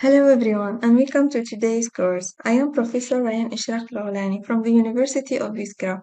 Hello everyone and welcome to today's course. I am Professor Ryan Ishraq Lawlani from the University of Iskra.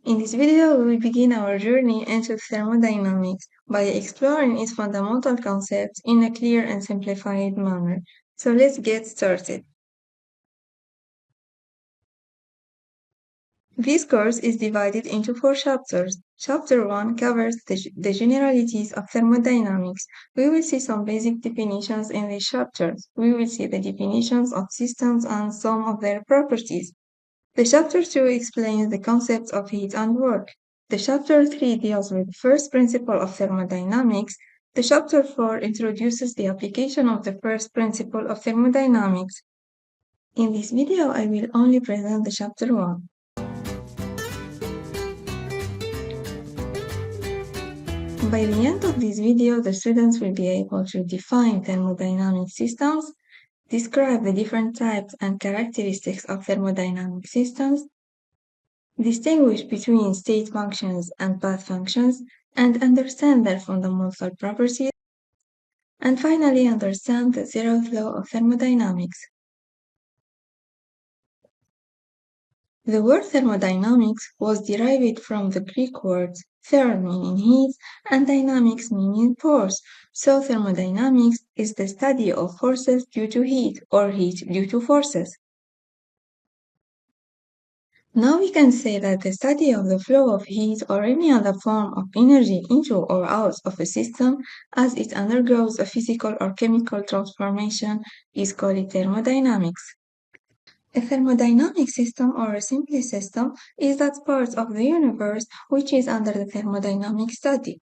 In this video, we will begin our journey into thermodynamics by exploring its fundamental concepts in a clear and simplified manner. So let's get started. This course is divided into 4 chapters. Chapter 1 covers the generalities of thermodynamics. We will see some basic definitions in this chapter. We will see the definitions of systems and some of their properties. The chapter 2 explains the concepts of heat and work. The chapter 3 deals with the first principle of thermodynamics. The chapter 4 introduces the application of the first principle of thermodynamics. In this video, I will only present the chapter 1. By the end of this video, the students will be able to define thermodynamic systems, describe the different types and characteristics of thermodynamic systems, distinguish between state functions and path functions, and understand their fundamental properties, and finally understand the zeroth law of thermodynamics. The word thermodynamics was derived from the Greek words therm meaning heat and dynamics meaning force. So thermodynamics is the study of forces due to heat or heat due to forces. Now we can say that the study of the flow of heat or any other form of energy into or out of a system as it undergoes a physical or chemical transformation is called thermodynamics. A thermodynamic system or a simple system is that part of the universe which is under the thermodynamic study.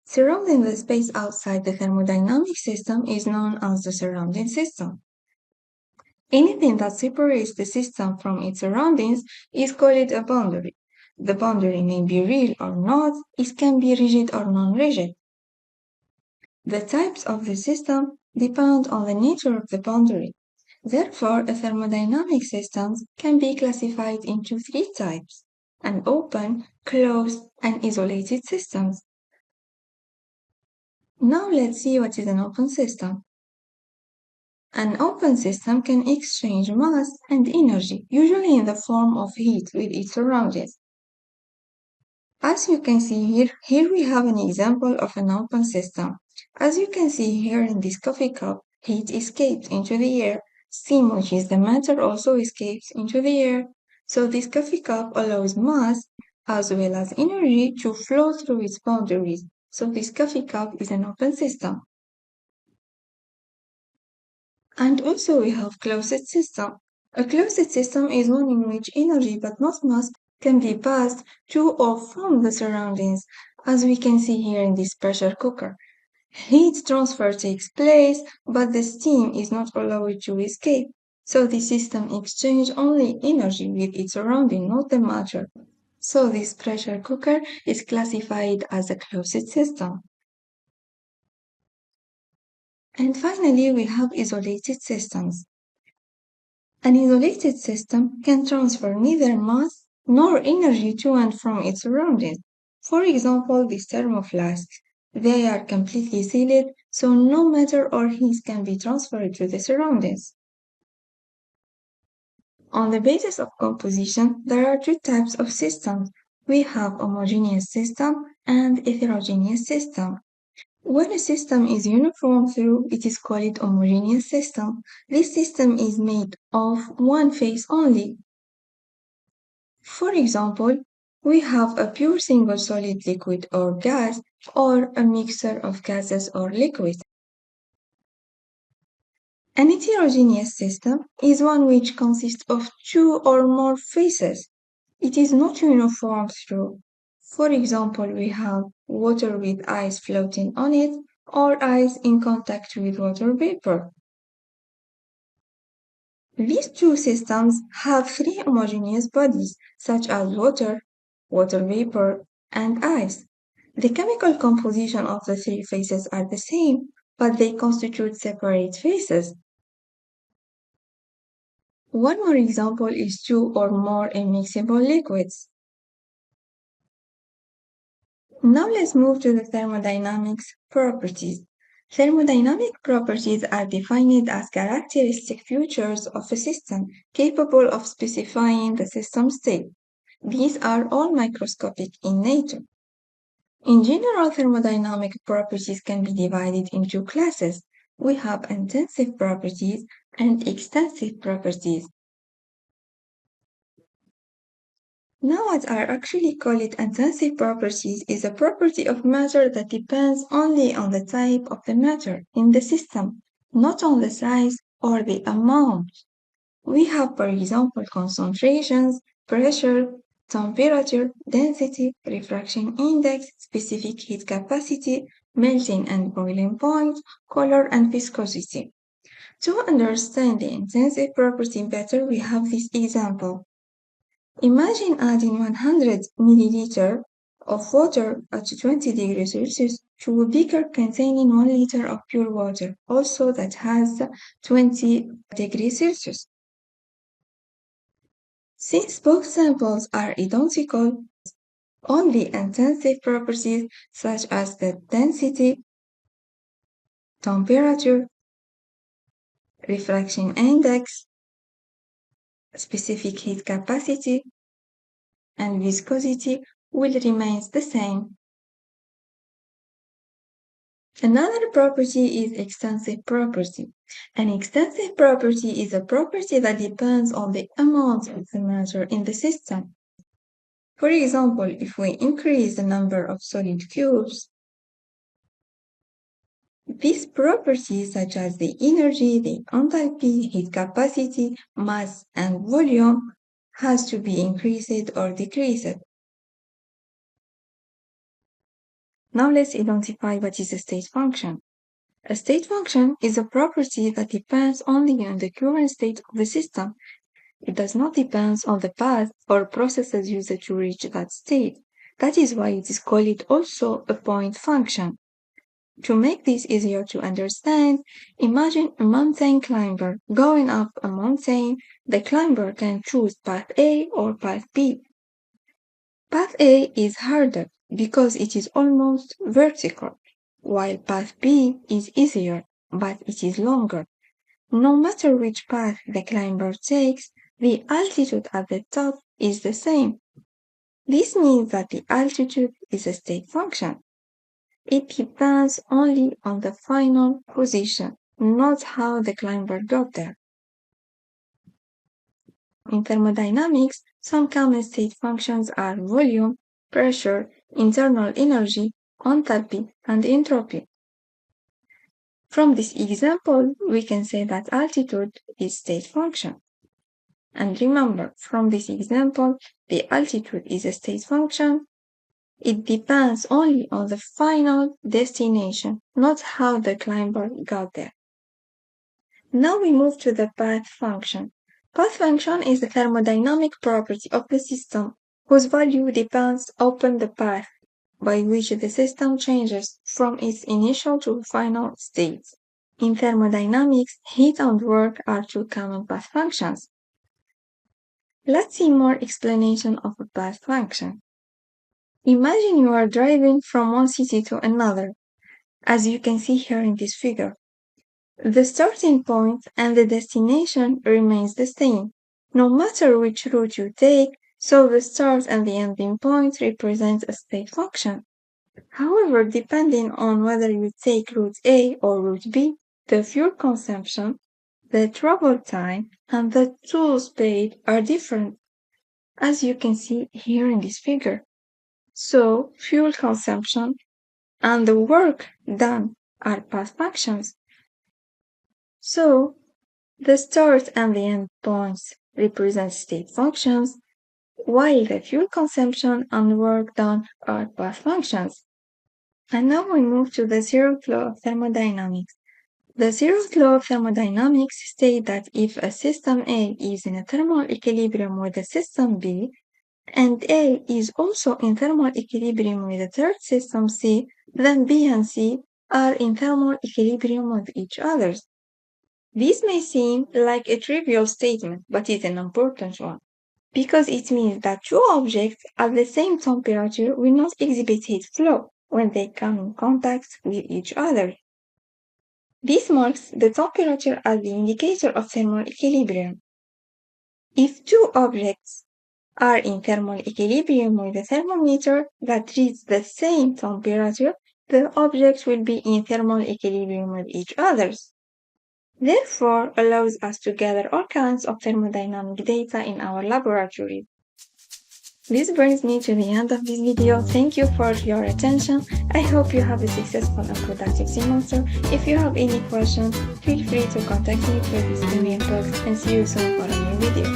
Surrounding the space outside the thermodynamic system is known as the surrounding system. Anything that separates the system from its surroundings is called a boundary. The boundary may be real or not, it can be rigid or non-rigid. The types of the system depend on the nature of the boundary. Therefore, a thermodynamic system can be classified into 3 types: an open, closed, and isolated systems. Now let's see what is an open system. An open system can exchange mass and energy, usually in the form of heat with its surroundings. As you can see here we have an example of an open system. As you can see here in this coffee cup, heat escapes into the air. Steam, which is the matter, also escapes into the air. So this coffee cup allows mass as well as energy to flow through its boundaries. So this coffee cup is an open system. And also we have closed system. A closed system is one in which energy but not mass can be passed to or from the surroundings, as we can see here in this pressure cooker. Heat transfer takes place, but the steam is not allowed to escape, so the system exchanges only energy with its surrounding, not the matter. So this pressure cooker is classified as a closed system. And finally, we have isolated systems. An isolated system can transfer neither mass nor energy to and from its surroundings. For example, these thermoflasks. They are completely sealed, so no matter or heat can be transferred to the surroundings. On the basis of composition, there are 2 types of systems. We have homogeneous system and heterogeneous system. When a system is uniform through, it is called homogeneous system. This system is made of one phase only. For example, we have a pure single solid liquid or gas, or a mixture of gases or liquids. An heterogeneous system is one which consists of 2 or more phases. It is not uniform through. For example, we have water with ice floating on it, or ice in contact with water vapor. These 2 systems have 3 homogeneous bodies, such as water, water vapor, and ice. The chemical composition of the 3 phases are the same, but they constitute separate phases. One more example is 2 or more immiscible liquids. Now let's move to the thermodynamics properties. Thermodynamic properties are defined as characteristic features of a system capable of specifying the system state. These are all microscopic in nature. In general, thermodynamic properties can be divided into classes. We have intensive properties and extensive properties. Now, what are actually called intensive properties is a property of matter that depends only on the type of the matter in the system, not on the size or the amount. We have, for example, concentrations, pressure, temperature, density, refraction index, specific heat capacity, melting and boiling point, color, and viscosity. To understand the intensive property better, we have this example. Imagine adding 100 milliliter of water at 20 degrees Celsius to a beaker containing 1 liter of pure water, also that has 20 degrees Celsius. Since both samples are identical, only intensive properties such as the density, temperature, refraction index, specific heat capacity, and viscosity will remain the same. Another property is extensive property. An extensive property is a property that depends on the amount of the matter in the system. For example, if we increase the number of solid cubes, these properties such as the energy, the enthalpy, heat capacity, mass, and volume has to be increased or decreased. Now let's identify what is a state function. A state function is a property that depends only on the current state of the system. It does not depend on the path or processes used to reach that state. That is why it is called also a point function. To make this easier to understand, imagine a mountain climber going up a mountain. The climber can choose path A or path B. Path A is harder because it is almost vertical, while path B is easier, but it is longer. No matter which path the climber takes, the altitude at the top is the same. This means that the altitude is a state function. It depends only on the final position, not how the climber got there. In thermodynamics, some common state functions are volume, pressure, internal energy, enthalpy, and entropy. From this example, we can say that altitude is state function. And remember, from this example, the altitude is a state function. It depends only on the final destination, not how the climber got there. Now we move to the path function. Path function is a thermodynamic property of the system whose value depends upon the path by which the system changes from its initial to final state. In thermodynamics, heat and work are two common path functions. Let's see more explanation of a path function. Imagine you are driving from one city to another, as you can see here in this figure. The starting point and the destination remains the same, no matter which route you take, so the start and the ending point represent a state function. However, depending on whether you take route A or route B, the fuel consumption, the travel time, and the tools paid are different, as you can see here in this figure. So, fuel consumption and the work done are path functions. So, the start and the end points represent state functions, while the fuel consumption and work done are path functions. And now we move to the zeroth law of thermodynamics. The zeroth law of thermodynamics states that if a system A is in a thermal equilibrium with a system B, and A is also in thermal equilibrium with a third system C, then B and C are in thermal equilibrium with each other. This may seem like a trivial statement, but it's an important one, because it means that two objects at the same temperature will not exhibit heat flow when they come in contact with each other. This marks the temperature as the indicator of thermal equilibrium. If two objects are in thermal equilibrium with a thermometer that reads the same temperature, the objects will be in thermal equilibrium with each other. Therefore, allows us to gather all kinds of thermodynamic data in our laboratory. This brings me to the end of this video. Thank you for your attention. I hope you have a successful and productive semester. If you have any questions, feel free to contact me through this email box and see you soon for a new video.